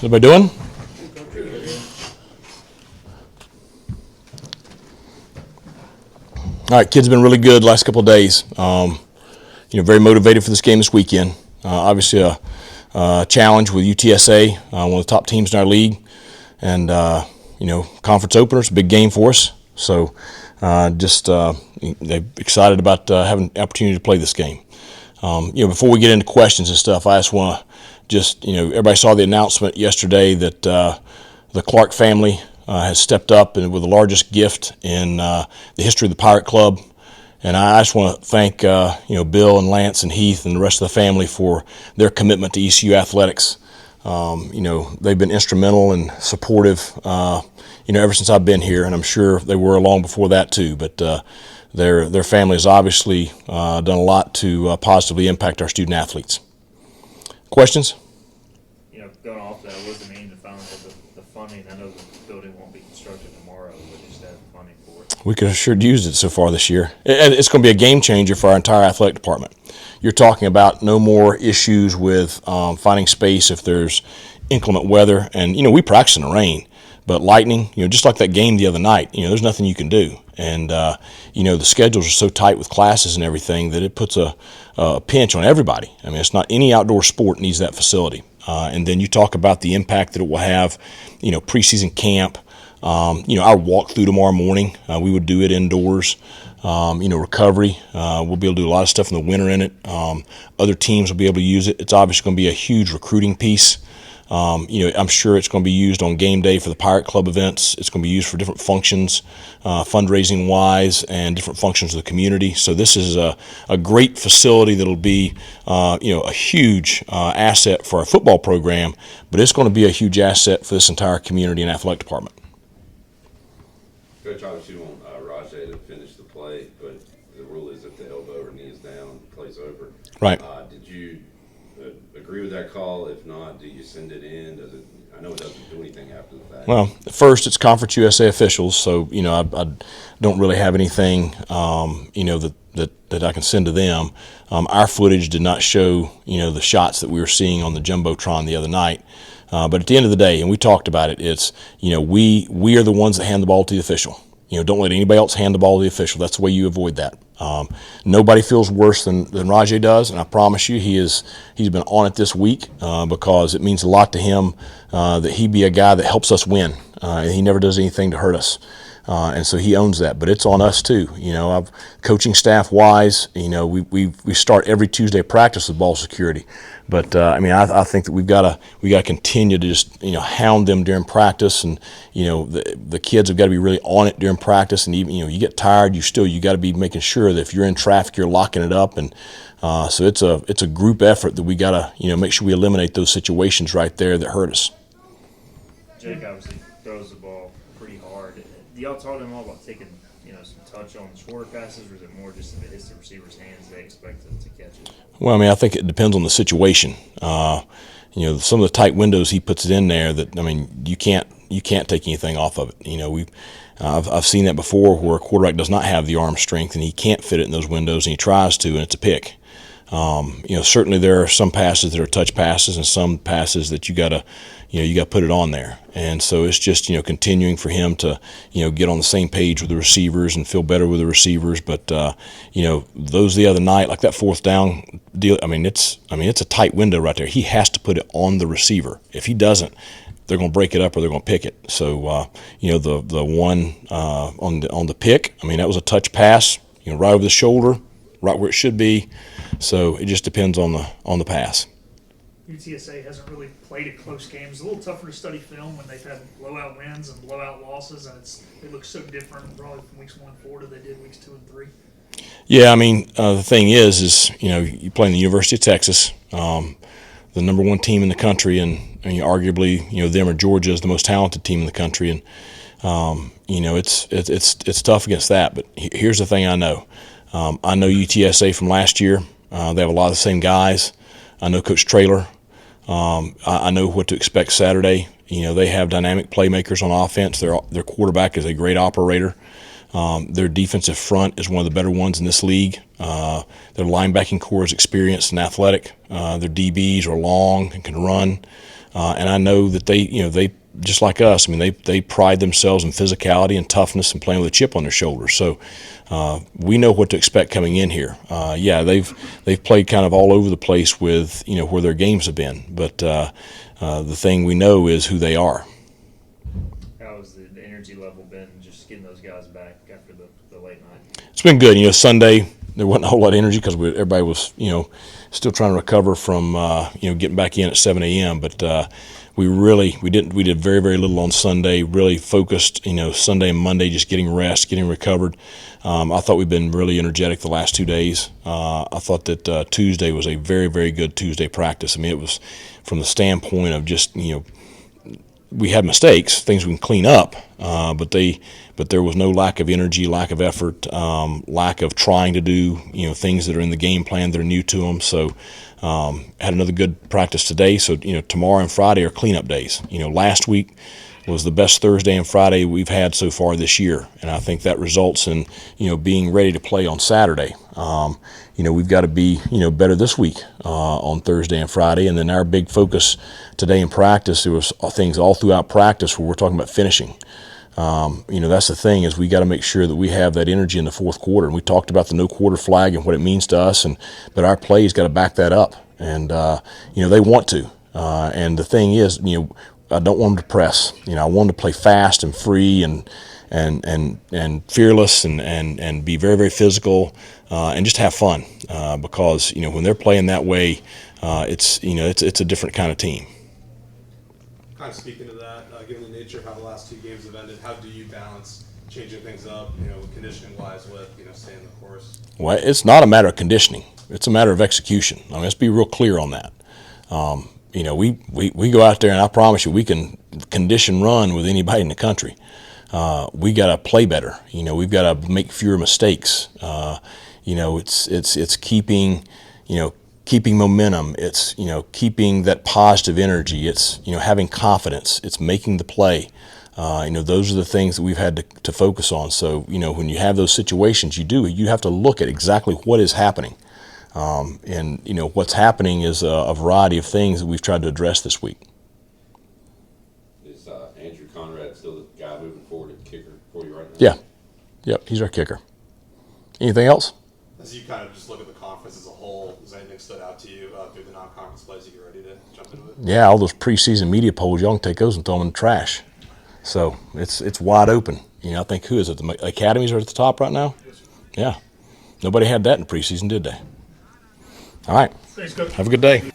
Everybody doing? All right, kids have been really good the last couple of days. Very motivated for this game this weekend. Obviously a challenge with UTSA, one of the top teams in our league, and conference openers, big game for us. So they're excited about having the opportunity to play this game. Before we get into questions and stuff, I just want to everybody saw the announcement yesterday that the Clark family has stepped up and with the largest gift in the history of the Pirate Club. And I just want to thank Bill and Lance and Heath and the rest of the family for their commitment to ECU athletics. They've been instrumental and supportive ever since I've been here, and I'm sure they were long before that too. But their family has obviously done a lot to positively impact our student athletes. Questions? Going off that, what does it mean to finally have the funding? I know the building won't be constructed tomorrow, but just have funding for it. We could have sure used it so far this year. And it's going to be a game changer for our entire athletic department. You're talking about no more issues with finding space if there's inclement weather. And, we practice in the rain. But lightning, just like that game the other night, there's nothing you can do. And, the schedules are so tight with classes and everything that it puts a pinch on everybody. I mean, it's not any outdoor sport needs that facility. And then you talk about the impact that it will have, preseason camp, our walk through tomorrow morning. We would do it indoors. Recovery. We'll be able to do a lot of stuff in the winter in it. Other teams will be able to use it. It's obviously going to be a huge recruiting piece. I'm sure it's going to be used on game day for the Pirate Club events. It's going to be used for different functions, fundraising-wise, and different functions of the community. So this is a great facility that will be, a huge asset for our football program, but it's going to be a huge asset for this entire community and athletic department. Coach, obviously you want Rajay to finish the play, but the rule is if the elbow or knee is down, the play's over. Right. Did you agree with that call? If not, do you send it in? I know it doesn't do anything after the fact. Well, first it's Conference USA officials, so I don't really have anything that I can send to them. Our footage did not show the shots that we were seeing on the jumbotron the other night. But at the end of the day, and we talked about it, it's we are the ones that hand the ball to the official. Don't let anybody else hand the ball to the official. That's the way you avoid that. Nobody feels worse than Rajay does, and I promise you he's been on it this week because it means a lot to him that he be a guy that helps us win. And he never does anything to hurt us. And so he owns that, but it's on us too. I've coaching staff wise, we start every Tuesday practice with ball security, but I think that we got to continue to just hound them during practice, and the kids have got to be really on it during practice, and even you get tired, you got to be making sure that if you're in traffic, you're locking it up, and so it's a group effort that we got to make sure we eliminate those situations right there that hurt us. Jake obviously throws the ball pretty hard. Do y'all talk to him all about taking, some touch on the shorter passes, or is it more just if it hits the receiver's hands, they expect to catch it? Well, I think it depends on the situation. Some of the tight windows he puts it in there that, you can't take anything off of it. I've seen that before where a quarterback does not have the arm strength and he can't fit it in those windows and he tries to, and it's a pick. Certainly there are some passes that are touch passes and some passes that you got to put it on there. And so it's just, continuing for him to, get on the same page with the receivers and feel better with the receivers. But, those the other night, like that fourth down deal, it's a tight window right there. He has to put it on the receiver. If he doesn't, they're going to break it up or they're going to pick it. So, the one on the pick, that was a touch pass, right over the shoulder, right where it should be. So it just depends on the pass. UTSA hasn't really played a close game. It's a little tougher to study film when they've had blowout wins and blowout losses, and they look so different probably from weeks 1 and 4 to they did weeks 2 and 3. Yeah, the thing is you play in the University of Texas, the number 1 team in the country, and arguably them or Georgia is the most talented team in the country, and it's tough against that. But here's the thing I know UTSA from last year. They have a lot of the same guys. I know Coach Traylor. I know what to expect Saturday. They have dynamic playmakers on offense. Their quarterback is a great operator. Their defensive front is one of the better ones in this league. Their linebacking core is experienced and athletic. Their DBs are long and can run. and I know that they just like us. I mean, they pride themselves in physicality and toughness and playing with a chip on their shoulders. So we know what to expect coming in here. Yeah, they've played kind of all over the place with where their games have been, but the thing we know is who they are. How has the energy level been just getting those guys back after the late night? It's been good. Sunday there wasn't a whole lot of energy because everybody was still trying to recover from getting back in at 7 a.m. But we did very, very little on Sunday. Really focused Sunday and Monday just getting rest, getting recovered. I thought we've been really energetic the last 2 days. I thought that Tuesday was a very, very good Tuesday practice. I mean, it was from the standpoint of just we had mistakes, things we can clean up, but there was no lack of energy, lack of effort, lack of trying to do things that are in the game plan that are new to them. So had another good practice today. So tomorrow and Friday are cleanup days. Last week was the best Thursday and Friday we've had so far this year, and I think that results in being ready to play on Saturday. We've got to be better this week on Thursday and Friday, and then our big focus today in practice, there was things all throughout practice where we're talking about finishing. That's the thing, is we got to make sure that we have that energy in the fourth quarter. And we talked about the no quarter flag and what it means to us, but our plays got to back that up, and they want to. And the thing is, I don't want them to press. I want them to play fast and free and fearless and be very, very physical and just have fun because when they're playing that way, it's a different kind of team. Kind of speaking to that, given the nature of how the last two games have ended, how do you balance changing things up, conditioning wise with staying the course? Well, it's not a matter of conditioning; it's a matter of execution. I mean, let's be real clear on that. We go out there, and I promise you, we can condition run with anybody in the country. We got to play better. We've got to make fewer mistakes. It's keeping momentum. It's keeping that positive energy. It's having confidence. It's making the play. Those are the things that we've had to focus on. So when you have those situations, you have to look at exactly what is happening. And what's happening is a variety of things that we've tried to address this week. Is Andrew Conrad still the guy moving forward at kicker for you right now? Yeah. Yep, he's our kicker. Anything else? As you kind of just look at the conference as a whole, has anything stood out to you through the non-conference plays that you're ready to jump into it? Yeah, all those preseason media polls, y'all can take those and throw them in the trash. So it's wide open. I think who is it? The academies are at the top right now? Yeah. Nobody had that in preseason, did they? All right. Thanks, Coach. Have a good day.